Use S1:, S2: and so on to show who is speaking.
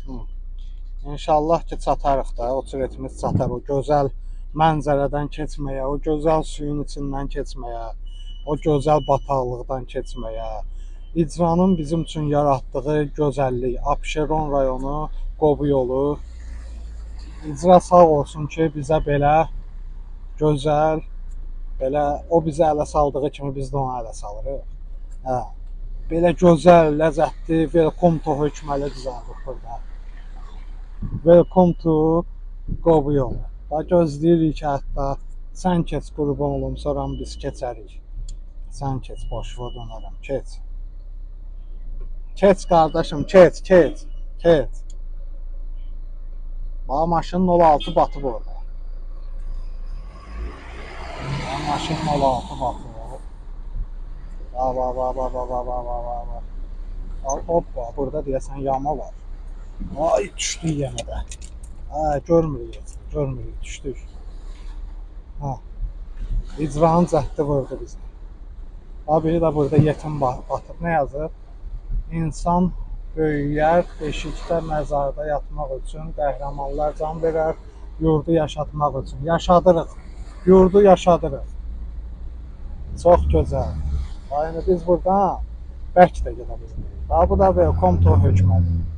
S1: Hı. İnşallah ki çatarıq da, o çiretimiz çatar o gözəl mənzərədən keçməyə, o gözəl suyun içindən keçməyə, o gözəl bataqlıqdan keçməyə. İcranın bizim üçün yaratdığı gözəllik, Abşeron rayonu, Qobu yolu. İcra sağ olsun ki, bizə belə gözəl, belə o bizə ələ saldığı kimi biz də ona ələ salırıq. Hə. Belə gözəl, ləzzətli, welcome to hökməli düzəldik burada. Welcome to Qobu yolu. Da gözləyirik ki, hətta sən keç qurban olum, sonra biz keçərik. Sən keç, boşluğa dönərəm, keç. Keç qardaşım, keç, keç, keç. Bax, maşının 06 batıb orada. Maşının 06 batıb. Bax, bax, bax, bax, bax, bax, bax, bax, bax. Hoppa, burada deyəsən yama var. Ay, düşdük yenə də. Hə, görmürük, görmürük, düşdük. Hə, icranın cəhdi vurdu bizi. Biri də burada yetim batıb. Nə yazır? İnsan böyüyər, beşikdə, məzarda yatmaq üçün, qəhrəmanlar can verər, yurdu yaşatmaq üçün. Yaşadırıq, yurdu yaşadırıq. Çox gözəl. Yəni biz buradan bəlkə də gedə bilirik. Bu da welcome to hökmət.